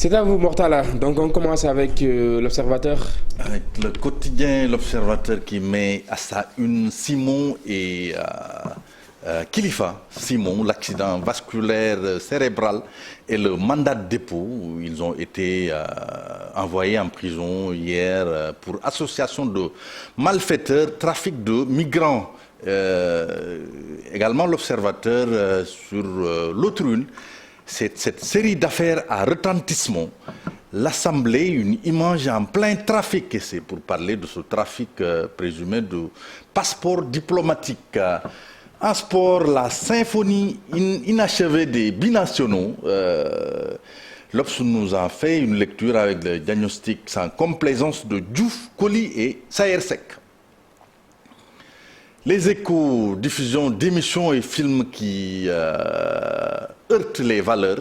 C'est à vous, Mortala. Donc on commence avec l'Observateur. Avec le quotidien L'Observateur qui met à sa une Simon et Kilifeu. Simon, l'accident vasculaire cérébral et le mandat de dépôt. Ils ont été envoyés en prison hier pour association de malfaiteurs, trafic de migrants. Également l'Observateur sur l'autre une. Cette série d'affaires à retentissement, l'Assemblée, une image en plein trafic, et c'est pour parler de ce trafic présumé de passeport diplomatique. En sport, la symphonie inachevée des binationaux. L'Obs nous a fait une lecture avec le diagnostic sans complaisance de Diouf, Koli et Saher Seck. Les Échos, diffusion d'émissions et films qui heurtent les valeurs.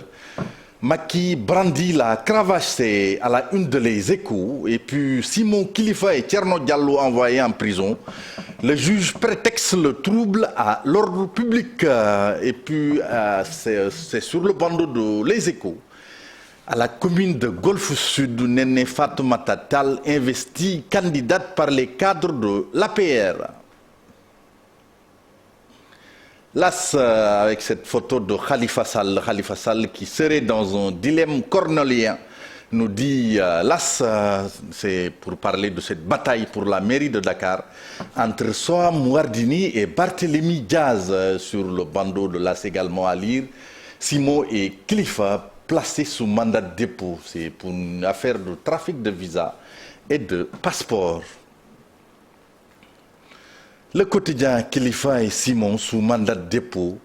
Macky brandit la cravache, c'est à la une de Les Échos. Et puis Simon Kilifeu et Thierno Diallo envoyés en prison. Le juge prétexte le trouble à l'ordre public. Et puis c'est sur le bandeau de Les Échos. À la commune de Golfe Sud, Néné Fatoumata Tall investie candidate par les cadres de l'APR. L'As avec cette photo de Khalifa Sall qui serait dans un dilemme cornélien, nous dit l'As, c'est pour parler de cette bataille pour la mairie de Dakar entre Soham Wardini et Barthélémy Diaz. Sur le bandeau de l'As également à lire, Simon et Kilifeu placés sous mandat de dépôt. C'est pour une affaire de trafic de visa et de passeport. Le quotidien Kilifeu et Simon sous mandat de dépôt,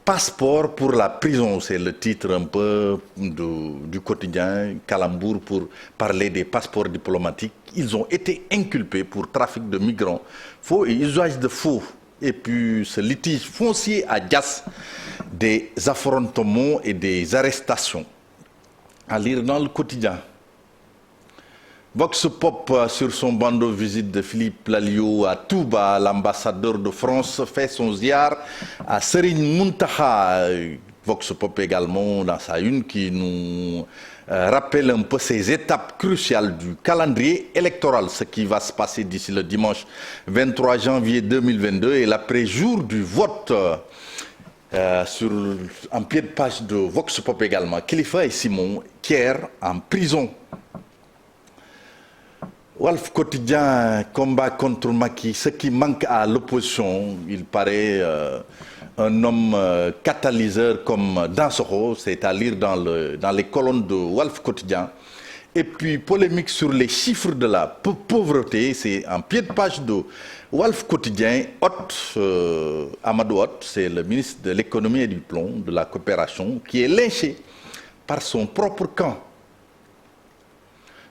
passeport pour la prison, c'est le titre un peu du quotidien Calembour pour parler des passeports diplomatiques. Ils ont été inculpés pour trafic de migrants, faux et usage de faux. Et puis ce litige foncier à Diass, des affrontements et des arrestations. À lire dans le quotidien. Vox Pop sur son bandeau visite de Philippe Lalliot à Touba, l'ambassadeur de France fait son ziar à Serigne Mountakha. Vox Pop également dans sa une qui nous rappelle un peu ces étapes cruciales du calendrier électoral, ce qui va se passer d'ici le dimanche 23 janvier 2022 et l'après-jour du vote. En pied de page de Vox Pop également, Kilifeu et Simon hier en prison. Walf Quotidien, combat contre Macky, ce qui manque à l'opposition, il paraît un homme catalyseur comme Dansokho, c'est à lire dans les colonnes de Walf Quotidien. Et puis polémique sur les chiffres de la pauvreté, c'est en pied de page de Walf Quotidien. Amadou Hott, c'est le ministre de l'économie et du plan, de la coopération, qui est lynché par son propre camp.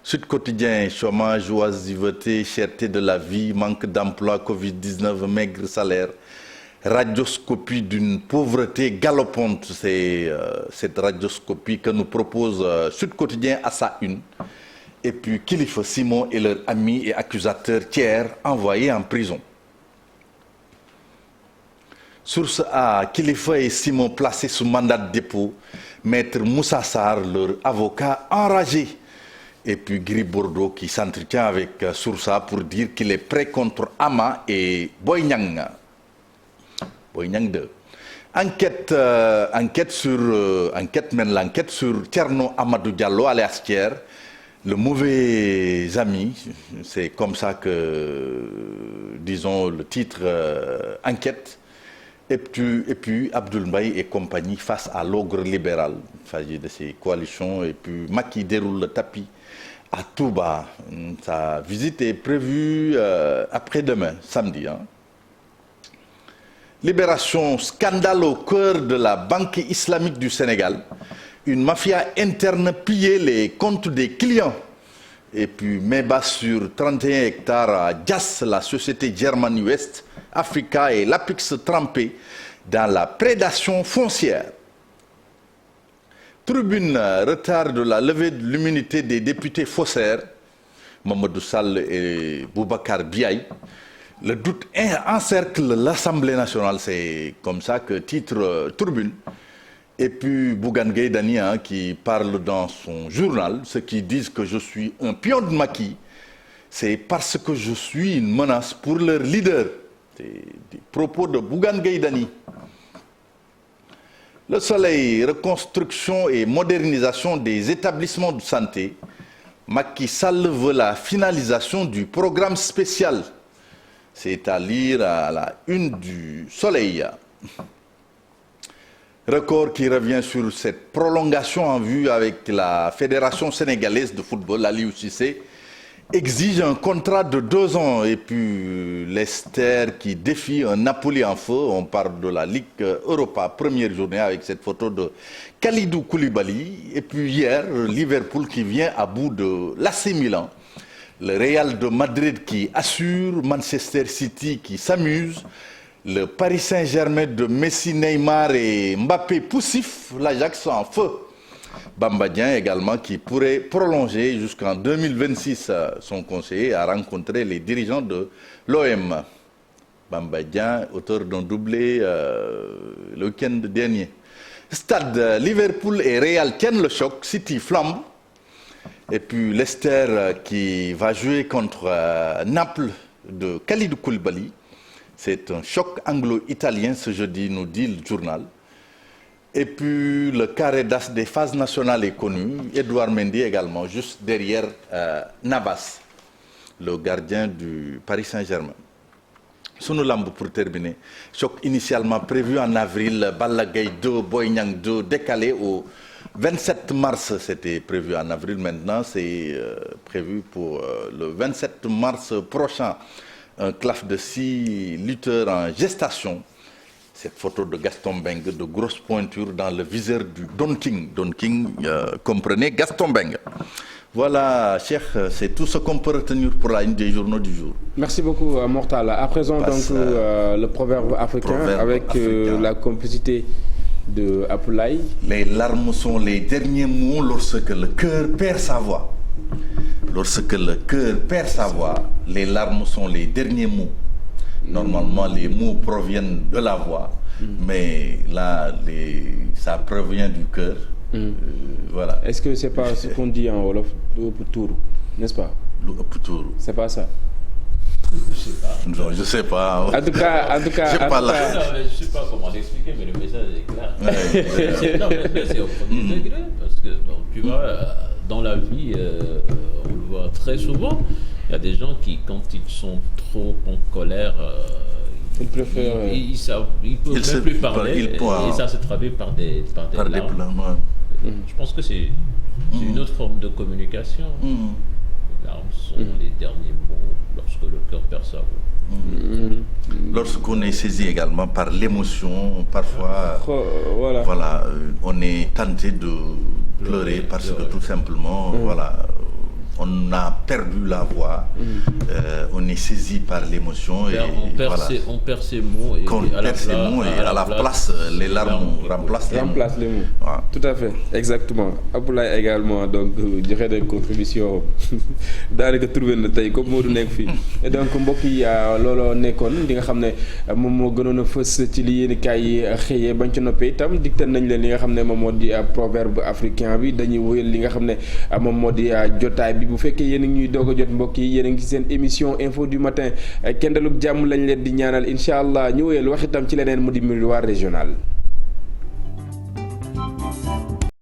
Sud Quotidien, chômage, oisiveté, cherté de la vie, manque d'emploi, Covid-19, maigre salaire, radioscopie d'une pauvreté galopante. C'est cette radioscopie que nous propose Sud Quotidien à sa une. Et puis Kilifeu, Simon et leurs amis et accusateurs tiers envoyés en prison. Source A, Kilifeu et Simon placés sous mandat de dépôt. Maître Moussa Sarr, leur avocat enragé. Et puis Gris Bordeaux qui s'entretient avec Source A pour dire qu'il est prêt contre Ama et Boy Niang. Boy Niang 2. Enquête mène l'enquête sur Thierno Amadou Diallo alias Thier, le mauvais ami. C'est comme ça que, disons, le titre enquête. Et puis Abdoul Mbaye et compagnie face à l'ogre libéral. Il s'agit de ces coalitions. Et puis Macky déroule le tapis à Touba. Sa visite est prévue après-demain, samedi. Libération, scandale au cœur de la Banque islamique du Sénégal. Une mafia interne pillait les comptes des clients. Et puis Meba sur 31 hectares à Diass, la société Germany West Africa et l'Apix trempé dans la prédation foncière. Tribune, retard de la levée de l'immunité des députés faussaires, Mamadou Sall et Boubacar Biaye. Le doute encercle l'Assemblée nationale, c'est comme ça que titre Tribune. Et puis Bougane Gueye Dany qui parle dans son journal, ceux qui disent que je suis un pion de Macky, c'est parce que je suis une menace pour leur leader. C'est des propos de Bougane Gueye Dany. Le Soleil, reconstruction et modernisation des établissements de santé. Macky Sall veut la finalisation du programme spécial. C'est à lire à la une du Soleil. Record qui revient sur cette prolongation en vue avec la Fédération sénégalaise de football, Aliou Cissé, exige un contrat de 2 ans. Et puis Leicester qui défie un Napoli en feu. On parle de la Ligue Europa, première journée avec cette photo de Kalidou Koulibaly. Et puis hier, Liverpool qui vient à bout de l'AC Milan. Le Real de Madrid qui assure, Manchester City qui s'amuse. Le Paris Saint-Germain de Messi, Neymar et Mbappé poussif, l'Ajax en feu. Bamba Dieng également qui pourrait prolonger jusqu'en 2026. Son conseiller a rencontré les dirigeants de l'OM. Bamba Dieng, auteur d'un doublé le week-end dernier. Stade, Liverpool et Real tiennent le choc, City flambe. Et puis Leicester qui va jouer contre Naples de Kalidou Koulibaly. C'est un choc anglo-italien ce jeudi, nous dit le journal. Et puis le carré d'as des phases nationales est connu. Edouard Mendy également, juste derrière Navas, le gardien du Paris Saint-Germain. Sunu lamb pour terminer. Choc initialement prévu en avril, Balla Gaye 2, Boy Niang 2, décalé au 27 mars. C'était prévu en avril, maintenant c'est prévu pour le 27 mars prochain. Un claf de 6 lutteurs en gestation. Cette photo de Gaston Mbengue, de grosses pointures dans le viseur du Don King. Don King, comprenez, Gaston Mbengue. Voilà, Cheikh, c'est tout ce qu'on peut retenir pour la une des journaux du jour. Merci beaucoup, Mortal. À présent, le proverbe africain avec la complicité de Apoulaye. Les larmes sont les derniers mots lorsque le cœur perd sa voix. Lorsque le cœur perd sa voix, les larmes sont les derniers mots. Normalement, les mots proviennent de la voix, mais là, ça provient du cœur. Voilà. Est-ce que c'est pas ce qu'on dit en Wolof, Tour, n'est-ce pas? C'est pas ça. Je sais pas. Non, je sais pas. En tout cas, Non, mais je sais pas comment l'expliquer, mais le message est clair. Non, mais c'est au premier degré, parce que donc, tu vois, dans la vie, on le voit très souvent. Il y a des gens qui, quand ils sont trop en colère, ils préfèrent. Ils peuvent même plus parler. Et ça se traduit par des larmes. Je pense que c'est une autre forme de communication. Les larmes sont les derniers mots lorsque le cœur perd sa voix. Lorsqu'on est saisi également par l'émotion, parfois, voilà, on est tenté de pleurer parce que tout simplement, voilà, on a perdu la voix, on est saisi par l'émotion on perd ses mots et à la place les larmes remplacent les mots. Ouais. Tout à fait, exactement. Apoulaye également donc joxe des contributions daanaka trouvé na tey comme Modou nekk fii et donc mbokk yi looloo nekkoon li nga xam ne moom moo gënoon a fës ci li yéenekaay yi xëyee bañ ca noppee itam digtal nañ leen li nga xam ne moom moo di proverbe africain bi dañuy wéyal li nga xam ne moom moo di jotaay bi bu fekkee yéen a ngi ñuy doog a jot mbokk yi yéen a ngi ci seen émission info du matin kendaluk jàmm lañ leen di ñaanal incha allah ñu wéyal wax itam ci leneen mu di Miroir régional.